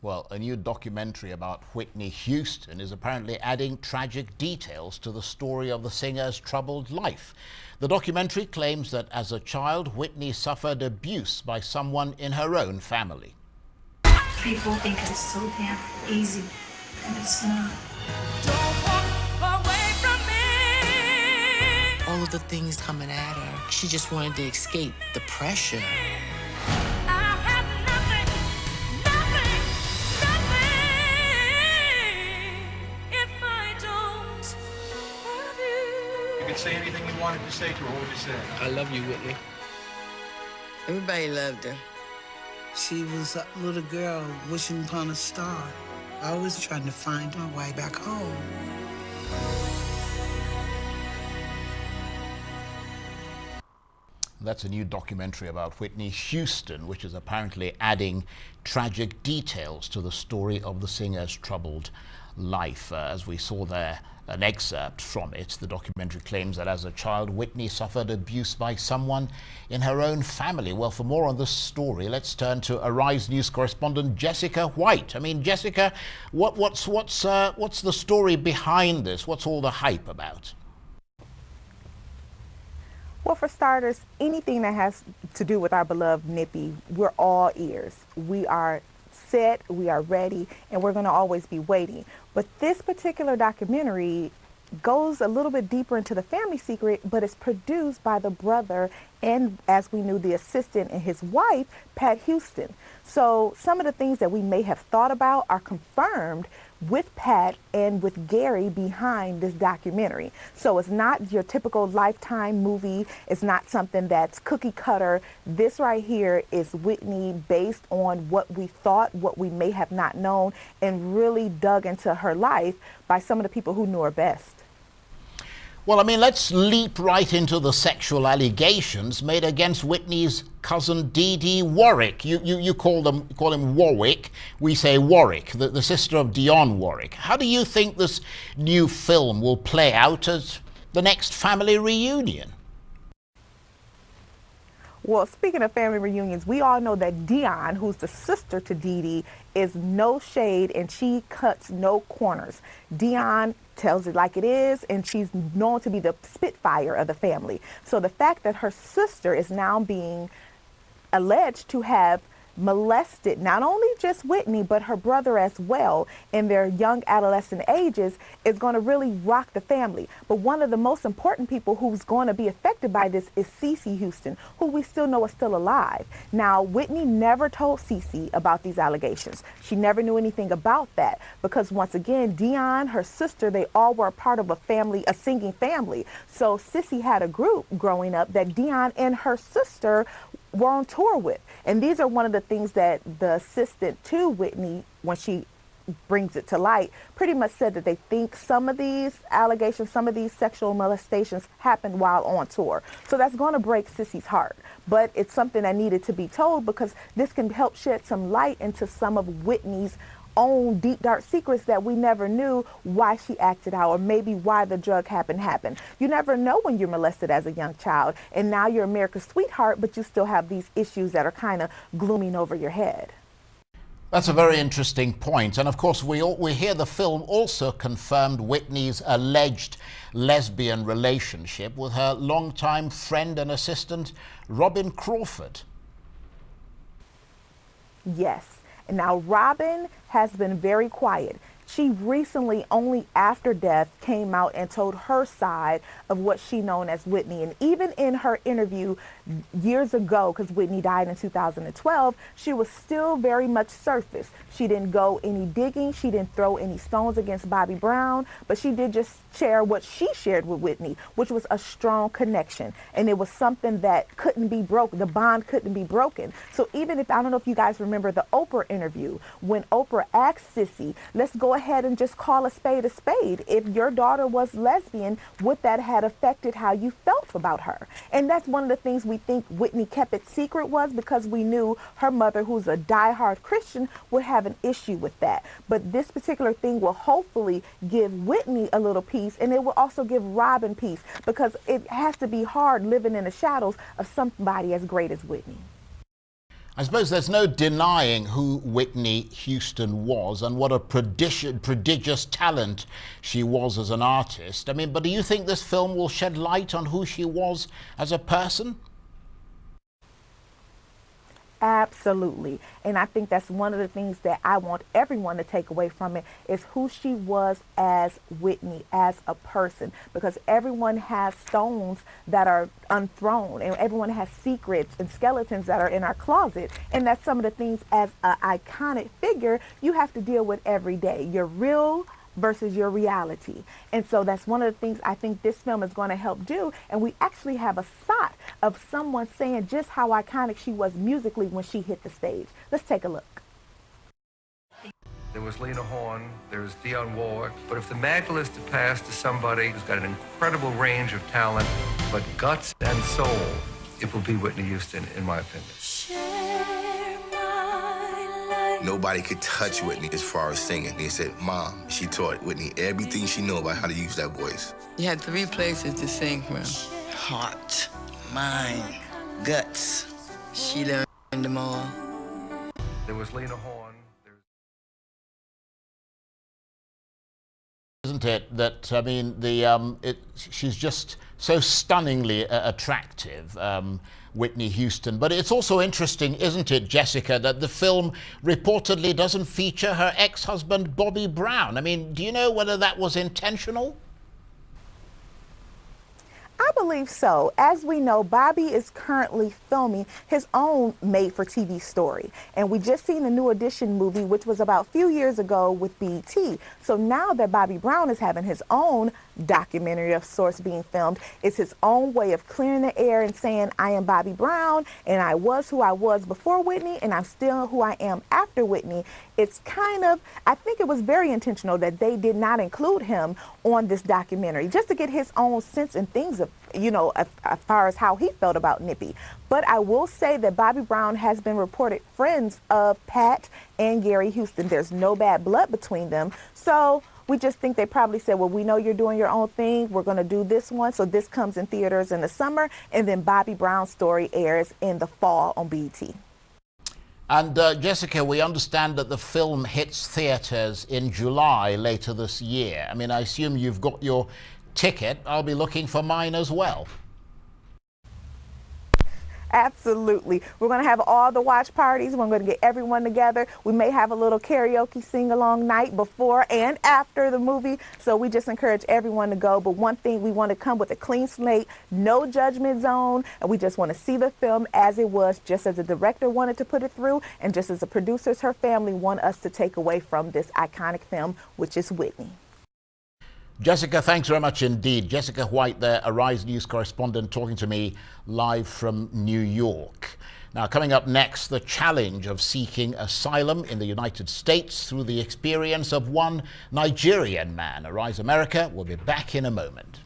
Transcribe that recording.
Well, a new documentary about Whitney Houston is apparently adding tragic details to the story of the singer's troubled life. The documentary claims that as a child, Whitney suffered abuse by someone in her own family. People think it's so damn easy, and it's not. Don't walk away from me. All of the things coming at her, she just wanted to escape the pressure. I have nothing if I don't have you. You could say anything you wanted to say to her. What would you say? I love you, Whitney. Everybody loved her. She was a little girl wishing upon a star, always trying to find her way back home. That's a new documentary about Whitney Houston, which is apparently adding tragic details to the story of the singer's troubled life. As we saw there, an excerpt from it, the documentary claims that as a child, Whitney suffered abuse by someone in her own family. Well, for more on this story, let's turn to Arise News correspondent Jessica White. I mean, Jessica, what's the story behind this? What's all the hype about? Well, for starters, anything that has to do with our beloved Nippy, we're all ears. We are set, we are ready, and we're going to always be waiting. But this particular documentary goes a little bit deeper into the family secret, but it's produced by the brother and, as we knew, the assistant and his wife, Pat Houston. So some of the things that we may have thought about are confirmed with Pat and with Gary behind this documentary. So it's not your typical Lifetime movie. It's not something that's cookie cutter. This right here is Whitney based on what we thought, what we may have not known, and really dug into her life by some of the people who knew her best. Well, I mean, let's leap right into the sexual allegations made against Whitney's cousin Dee Dee Warwick. You call him Warwick. We say Warwick, the sister of Dionne Warwick. How do you think this new film will play out as the next family reunion? Well, speaking of family reunions, we all know that Dionne, who's the sister to Dee Dee, is no shade and she cuts no corners. Dionne tells it like it is, and she's known to be the spitfire of the family. So the fact that her sister is now being alleged to have molested not only just Whitney, but her brother as well in their young adolescent ages is going to really rock the family. But one of the most important people who's going to be affected by this is Cece Houston, who we still know is still alive. Now, Whitney never told Cece about these allegations. She never knew anything about that because, once again, Dionne, her sister, they all were a part of a family, a singing family. So Cece had a group growing up that Dionne and her sister were on tour with. And these are one of the things that the assistant to Whitney, when she brings it to light, pretty much said that they think some of these allegations, some of these sexual molestations happened while on tour. So that's going to break Cissy's heart. But it's something that needed to be told because this can help shed some light into some of Whitney's own deep dark secrets that we never knew why she acted out, or maybe why the drug happened. You never know when you're molested as a young child, and now you're America's sweetheart, but you still have these issues that are kind of glooming over your head. That's a very interesting point. And of course, we hear the film also confirmed Whitney's alleged lesbian relationship with her longtime friend and assistant, Robin Crawford. Yes. Now, Robin has been very quiet. She recently, only after death, came out and told her side of what she known as Whitney. And even in her interview years ago, because Whitney died in 2012, she was still very much surface. She didn't go any digging. She didn't throw any stones against Bobby Brown, but she did just share what she shared with Whitney, which was a strong connection. And it was something that couldn't be broken. The bond couldn't be broken. So even if, I don't know if you guys remember the Oprah interview, when Oprah asked Cissy, let's go ahead and just call a spade a spade. If your daughter was lesbian, would that have affected how you felt about her? And that's one of the things we think Whitney kept it secret was because we knew her mother, who's a diehard Christian, would have an issue with that. But this particular thing will hopefully give Whitney a little peace, and it will also give Robin peace, because it has to be hard living in the shadows of somebody as great as Whitney. I suppose there's no denying who Whitney Houston was and what a prodigious talent she was as an artist. I mean, but do you think this film will shed light on who she was as a person? Absolutely. And I think that's one of the things that I want everyone to take away from it is who she was as Whitney, as a person, because everyone has stones that are unthrown and everyone has secrets and skeletons that are in our closet. And that's some of the things as an iconic figure you have to deal with every day. Your real versus your reality. And so that's one of the things I think this film is going to help do. And we actually have a shot of someone saying just how iconic she was musically when she hit the stage. Let's take a look. There was Lena Horne, there's Dionne Warwick, but if the mantle is to pass to somebody who's got an incredible range of talent, but guts and soul, it will be Whitney Houston, in my opinion. Nobody could touch Whitney as far as singing. He said, Mom, she taught Whitney everything she knew about how to use that voice. You had 3 places to sing from: heart, mind, guts. She learned them all. There was Lena Horne. Isn't it that, I mean, she's just so stunningly attractive, Whitney Houston. But it's also interesting, isn't it, Jessica, that the film reportedly doesn't feature her ex-husband, Bobby Brown. I mean, do you know whether that was intentional? I believe so. As we know, Bobby is currently filming his own made-for-TV story. And we just seen the New Edition movie, which was about a few years ago with BET. So now that Bobby Brown is having his own documentary of sorts being filmed, it's his own way of clearing the air and saying, I am Bobby Brown, and I was who I was before Whitney, and I'm still who I am after Whitney. It's kind of, I think it was very intentional that they did not include him on this documentary, just to get his own sense and things of, you know, as far as how he felt about Nippy. But I will say that Bobby Brown has been reported friends of Pat and Gary Houston. There's no bad blood between them. So we just think they probably said, well, we know you're doing your own thing. We're going to do this one. So this comes in theaters in the summer, and then Bobby Brown's story airs in the fall on BET. And Jessica, we understand that the film hits theaters in July later this year. I mean, I assume you've got your ticket. I'll be looking for mine as well. Absolutely. We're going to have all the watch parties. We're going to get everyone together. We may have a little karaoke sing-along night before and after the movie. So we just encourage everyone to go. But one thing, we want to come with a clean slate, no judgment zone. And we just want to see the film as it was, just as the director wanted to put it through, and just as the producers, her family, want us to take away from this iconic film, which is Whitney. Jessica, thanks very much indeed. Jessica White there, Arise News correspondent, talking to me live from New York. Now, coming up next, the challenge of seeking asylum in the United States through the experience of one Nigerian man. Arise America will be back in a moment.